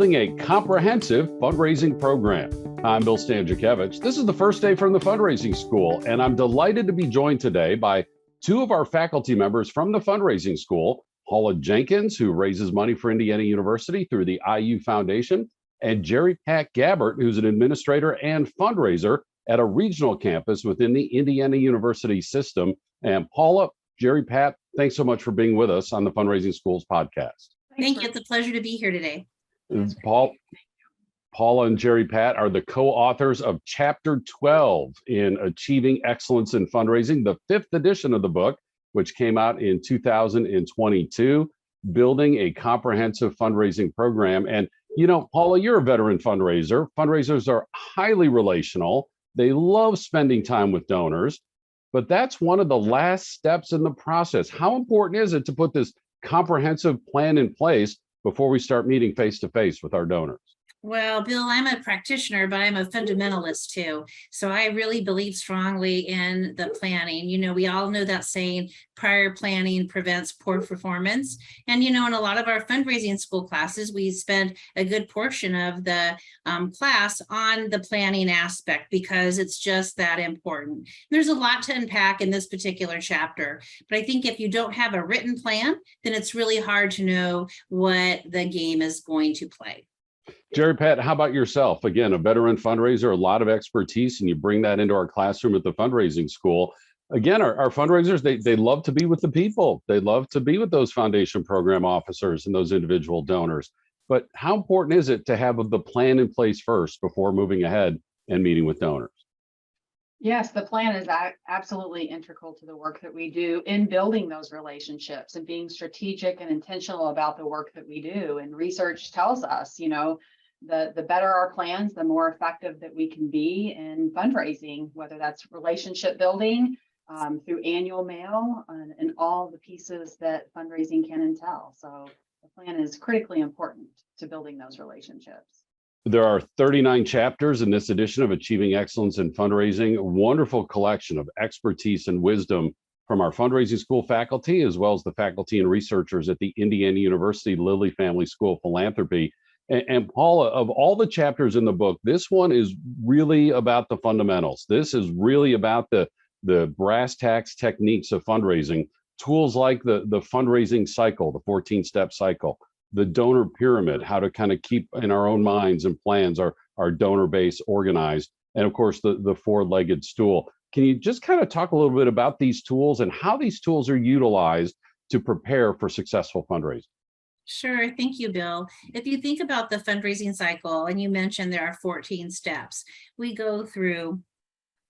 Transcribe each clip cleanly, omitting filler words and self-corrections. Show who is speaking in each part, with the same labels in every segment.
Speaker 1: building a comprehensive fundraising program. I'm Bill Stanczykiewicz. This is the first day from the fundraising school, and I'm delighted to be joined today by two of our faculty members from the fundraising school, Paula Jenkins, who raises money for Indiana University through the IU Foundation, and Jerry Pat Gabbert, who's an administrator and fundraiser at a regional campus within the Indiana University system. And Paula, Jerry, Pat, thanks so much for being with us on the Fundraising Schools podcast.
Speaker 2: Thank you. It's a pleasure to be here today.
Speaker 1: Paula and Jerry Pat are the co-authors of Chapter 12 in Achieving Excellence in Fundraising, the 5th edition of the book, which came out in 2022, building a comprehensive fundraising program. And, you know, Paula, you're a veteran fundraiser. Fundraisers are highly relational. They love spending time with donors, but that's one of the last steps in the process. How important is it to put this comprehensive plan in place before we start meeting face-to-face with our donors?
Speaker 2: Well, Bill, I'm a practitioner, but I'm a fundamentalist too. So I really believe strongly in the planning. You know, we all know that saying, prior planning prevents poor performance. And, you know, in a lot of our fundraising school classes, we spend a good portion of the class on the planning aspect because it's just that important. There's a lot to unpack in this particular chapter, but I think if you don't have a written plan, then it's really hard to know what the game is going to play.
Speaker 1: Jerry Pat, how about yourself? Again, a veteran fundraiser, a lot of expertise, and you bring that into our classroom at the fundraising school. Again, our fundraisers, they love to be with the people. They love to be with those foundation program officers and those individual donors. But how important is it to have the plan in place first before moving ahead and meeting with donors?
Speaker 3: Yes, the plan is absolutely integral to the work that we do in building those relationships and being strategic and intentional about the work that we do. And research tells us, you know, the better our plans, the more effective that we can be in fundraising, whether that's relationship building through annual mail and all the pieces that fundraising can entail. So the plan is critically important to building those relationships.
Speaker 1: There are 39 chapters in this edition of Achieving Excellence in Fundraising, a wonderful collection of expertise and wisdom from our fundraising school faculty, as well as the faculty and researchers at the Indiana University Lilly Family School of Philanthropy. And Paula, of all the chapters in the book, this one is really about the fundamentals. This is really about the brass tacks techniques of fundraising, tools like the fundraising cycle, the 14-step cycle, the donor pyramid, how to kind of keep in our own minds and plans our donor base organized, and of course the four-legged stool. Can you just kind of talk a little bit about these tools and how these tools are utilized to prepare for successful fundraising?
Speaker 2: Sure. Thank you, Bill. If you think about the fundraising cycle, and you mentioned there are 14 steps, we go through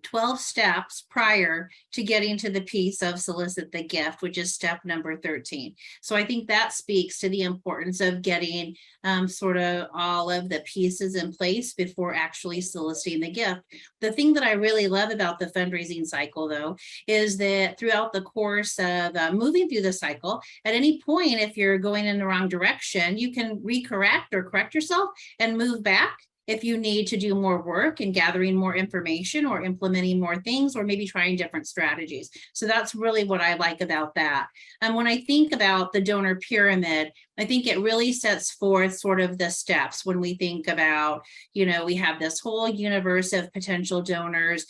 Speaker 2: 12 steps prior to getting to the piece of solicit the gift, which is step number 13. So I think that speaks to the importance of getting sort of all of the pieces in place before actually soliciting the gift. The thing that I really love about the fundraising cycle, though, is that throughout the course of moving through the cycle, at any point, if you're going in the wrong direction, you can recorrect or correct yourself and move back if you need to do more work and gathering more information or implementing more things or maybe trying different strategies. So that's really what I like about that. And when I think about the donor pyramid, I think it really sets forth sort of the steps when we think about, you know, we have this whole universe of potential donors.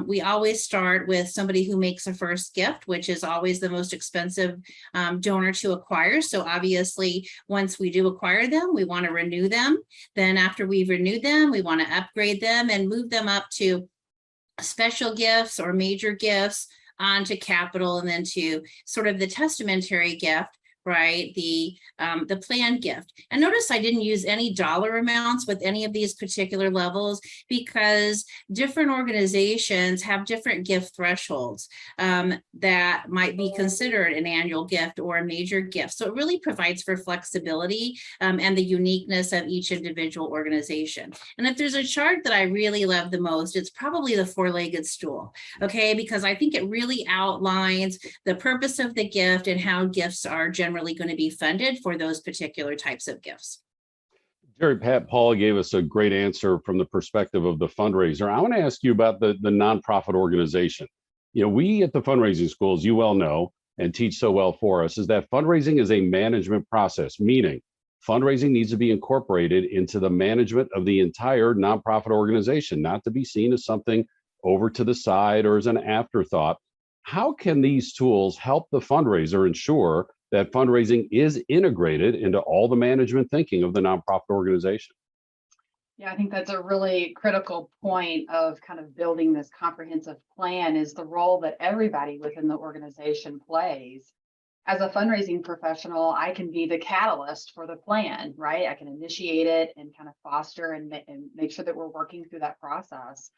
Speaker 2: We always start with somebody who makes a first gift, which is always the most expensive donor to acquire. So obviously, once we do acquire them, we want to renew them. Then after we've renewed them, we want to upgrade them and move them up to special gifts or major gifts, onto capital, and then to sort of the testamentary gift, right? The planned gift. And notice I didn't use any dollar amounts with any of these particular levels because different organizations have different gift thresholds that might be considered an annual gift or a major gift. So it really provides for flexibility and the uniqueness of each individual organization. And if there's a chart that I really love the most, it's probably the four-legged stool, okay? Because I think it really outlines the purpose of the gift and how gifts are generally going to be funded for those particular types of gifts.
Speaker 1: Jerry, Pat, Paula gave us a great answer from the perspective of the fundraiser. I want to ask you about the nonprofit organization. You know, we at the fundraising school, as you well know, and teach so well for us, is that fundraising is a management process, meaning fundraising needs to be incorporated into the management of the entire nonprofit organization, not to be seen as something over to the side or as an afterthought. How can these tools help the fundraiser ensure that fundraising is integrated into all the management thinking of the nonprofit organization?
Speaker 3: Yeah, I think that's a really critical point of kind of building this comprehensive plan is the role that everybody within the organization plays. As a fundraising professional, I can be the catalyst for the plan, right? I can initiate it and kind of foster and make sure that we're working through that process.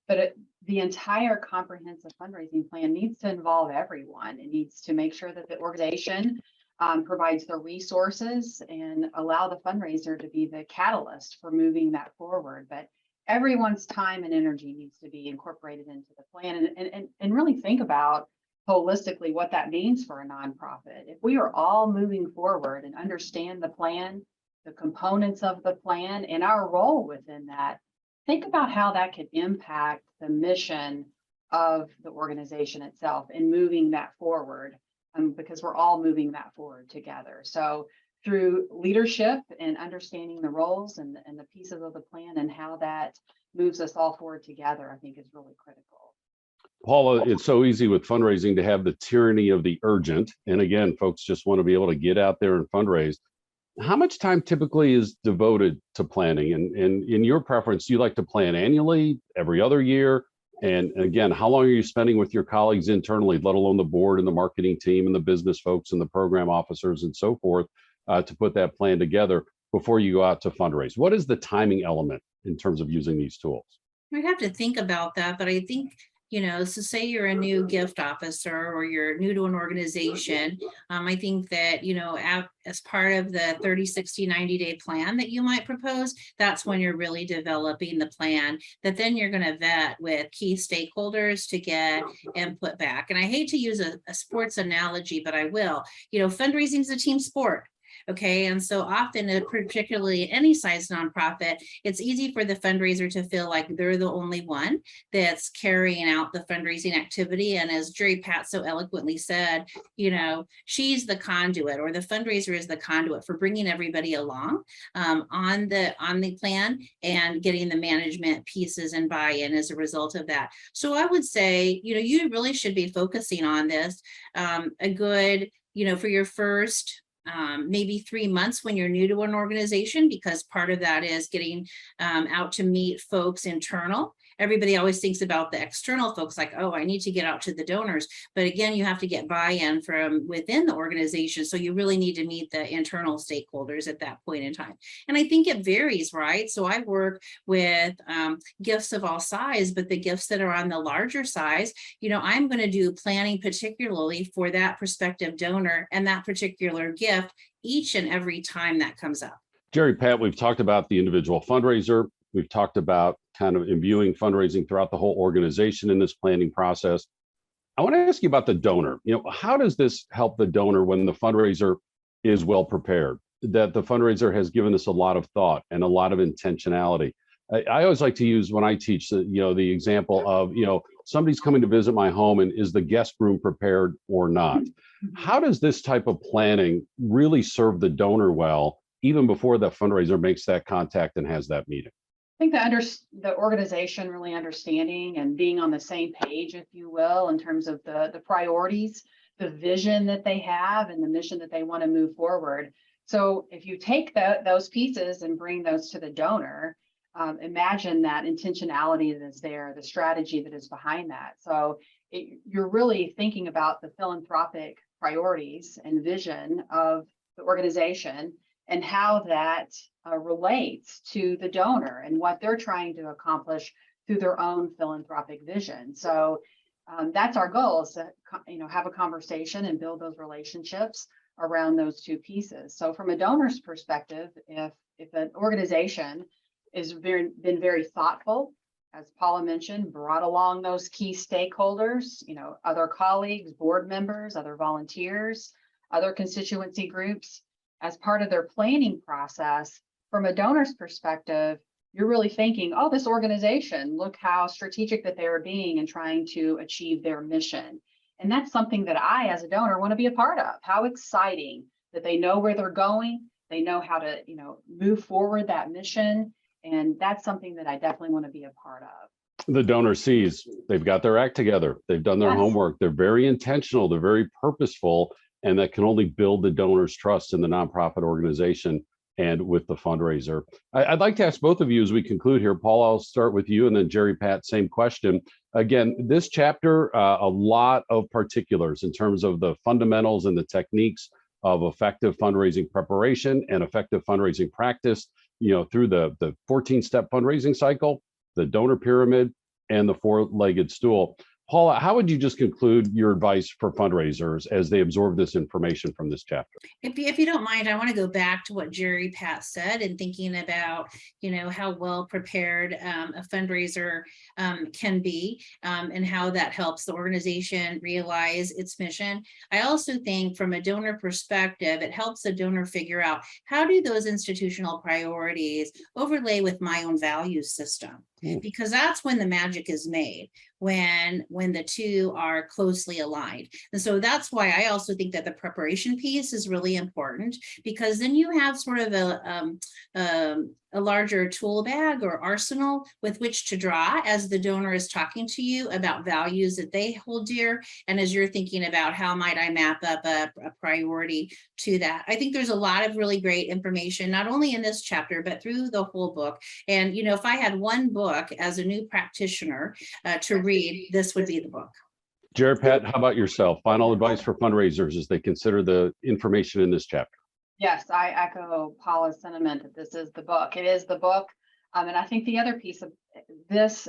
Speaker 3: But the entire comprehensive fundraising plan needs to involve everyone. It needs to make sure that the organization provides the resources and allow the fundraiser to be the catalyst for moving that forward. But everyone's time and energy needs to be incorporated into the plan and really think about holistically what that means for a nonprofit. If we are all moving forward and understand the plan, the components of the plan, and our role within that, think about how that could impact the mission of the organization itself and moving that forward, because we're all moving that forward together. So through leadership and understanding the roles and the pieces of the plan and how that moves us all forward together, I think is really critical.
Speaker 1: Paula, it's so easy with fundraising to have the tyranny of the urgent. And again, folks just want to be able to get out there and fundraise. How much time typically is devoted to planning? And in your preference, do you like to plan annually, every other year? And again, how long are you spending with your colleagues internally, let alone the board and the marketing team and the business folks and the program officers and so forth, to put that plan together before you go out to fundraise? What is the timing element in terms of using these tools?
Speaker 2: I'd have to think about that, but I think, so say you're a new gift officer or you're new to an organization. I think that, as part of the 30, 60, 90-day plan that you might propose, that's when you're really developing the plan that then you're going to vet with key stakeholders to get input back. And I hate to use a sports analogy, but I will. Fundraising is a team sport. Okay. And so often, particularly any size nonprofit, it's easy for the fundraiser to feel like they're the only one that's carrying out the fundraising activity. And as Jerry Pat so eloquently said, she's the conduit, or the fundraiser is the conduit for bringing everybody along on the plan and getting the management pieces and buy-in as a result of that. So I would say, you really should be focusing on this a good, for your first maybe 3 months when you're new to an organization, because part of that is getting out to meet folks internal. Everybody always thinks about the external folks like, oh, I need to get out to the donors. But again, you have to get buy-in from within the organization. So you really need to meet the internal stakeholders at that point in time. And I think it varies, right? So I work with gifts of all size, but the gifts that are on the larger size, I'm going to do planning particularly for that prospective donor and that particular gift each and every time that comes up.
Speaker 1: Jerry Pat, we've talked about the individual fundraiser. We've talked about kind of imbuing fundraising throughout the whole organization in this planning process. I want to ask you about the donor. How does this help the donor when the fundraiser is well prepared, that the fundraiser has given us a lot of thought and a lot of intentionality? I always like to use, when I teach, the example of, somebody's coming to visit my home, and is the guest room prepared or not? How does this type of planning really serve the donor well, even before the fundraiser makes that contact and has that meeting?
Speaker 3: I think the organization really understanding and being on the same page, if you will, in terms of the priorities, the vision that they have, and the mission that they want to move forward. So if you take those pieces and bring those to the donor, imagine that intentionality that is there, the strategy that is behind that. So you're really thinking about the philanthropic priorities and vision of the organization and how that relates to the donor and what they're trying to accomplish through their own philanthropic vision. So that's our goal, is to have a conversation and build those relationships around those two pieces. So from a donor's perspective, if an organization has been very thoughtful, as Paula mentioned, brought along those key stakeholders, other colleagues, board members, other volunteers, other constituency groups, as part of their planning process, from a donor's perspective, you're really thinking, oh, this organization, look how strategic that they're being and trying to achieve their mission. And that's something that I, as a donor, want to be a part of. How exciting that they know where they're going, They know how to, move forward that mission. And that's something that I definitely want to be a part of.
Speaker 1: The donor sees they've got their act together. They've done their
Speaker 3: Yes.
Speaker 1: homework. They're very intentional. They're very purposeful. And that can only build the donor's trust in the nonprofit organization and with the fundraiser. I'd like to ask both of you as we conclude here. Paul, I'll start with you, and then Jerry, Pat, same question. Again, this chapter, a lot of particulars in terms of the fundamentals and the techniques of effective fundraising preparation and effective fundraising practice, through the 14-step fundraising cycle, the donor pyramid, and the four-legged stool. Paula, how would you just conclude your advice for fundraisers as they absorb this information from this chapter?
Speaker 2: If you don't mind, I want to go back to what Jerry Pat said and thinking about, how well prepared a fundraiser can be and how that helps the organization realize its mission. I also think from a donor perspective, it helps the donor figure out how do those institutional priorities overlay with my own value system, because that's when the magic is made. When the two are closely aligned. And so that's why I also think that the preparation piece is really important, because then you have sort of a larger tool bag or arsenal with which to draw as the donor is talking to you about values that they hold dear. And as you're thinking about how might I map up a priority to that. I think there's a lot of really great information, not only in this chapter, but through the whole book. And, if I had one book as a new practitioner to read, this would be the book.
Speaker 1: Jerry, Pat, how about yourself? Final advice for fundraisers as they consider the information in this chapter.
Speaker 3: Yes, I echo Paula's sentiment that this is the book. It is the book. And I think the other piece of this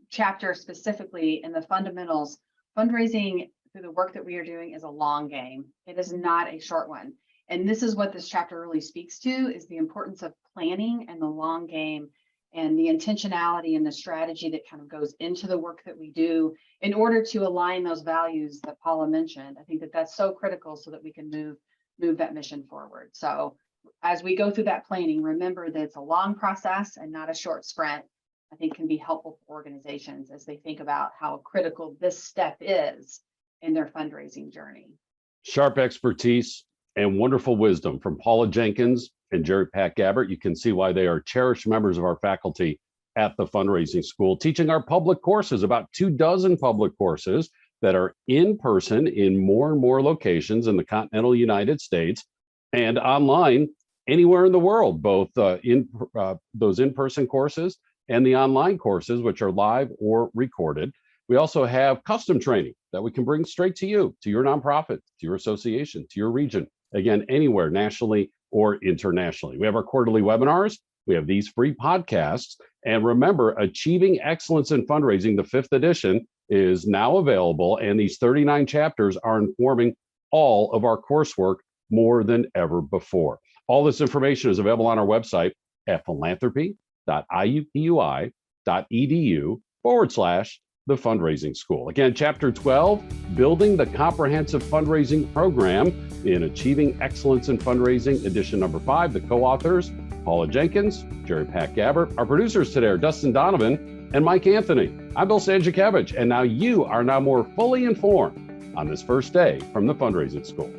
Speaker 3: chapter specifically in the fundamentals, fundraising through the work that we are doing is a long game. It is not a short one. And this is what this chapter really speaks to, is the importance of planning and the long game and the intentionality and the strategy that kind of goes into the work that we do in order to align those values that Paula mentioned. I think that that's so critical so that we can move that mission forward. So as we go through that planning, remember that it's a long process and not a short sprint. I think can be helpful for organizations as they think about how critical this step is in their fundraising journey.
Speaker 1: Sharp expertise and wonderful wisdom from Paula Jenkins and Jerry Pat Gabbert. You can see why they are cherished members of our faculty at the Fundraising School, teaching our public courses, about 24 public courses that are in person in more and more locations in the continental United States and online anywhere in the world, both those in-person courses and the online courses, which are live or recorded. We also have custom training that we can bring straight to you, to your nonprofit, to your association, to your region, again, anywhere nationally or internationally. We have our quarterly webinars. We have these free podcasts. And remember, Achieving Excellence in Fundraising, the 5th edition, is now available. And these 39 chapters are informing all of our coursework more than ever before. All this information is available on our website at philanthropy.iupui.edu/the Fundraising School. Again, Chapter 12, Building the Comprehensive Fundraising Program in Achieving Excellence in Fundraising, edition number 5. The co-authors, Paula Jenkins, Jerry Pat Gabbert. Our producers today are Dustin Donovan and Mike Anthony. I'm Bill Stanczykiewicz, and now you are more fully informed on this first day from the Fundraising School.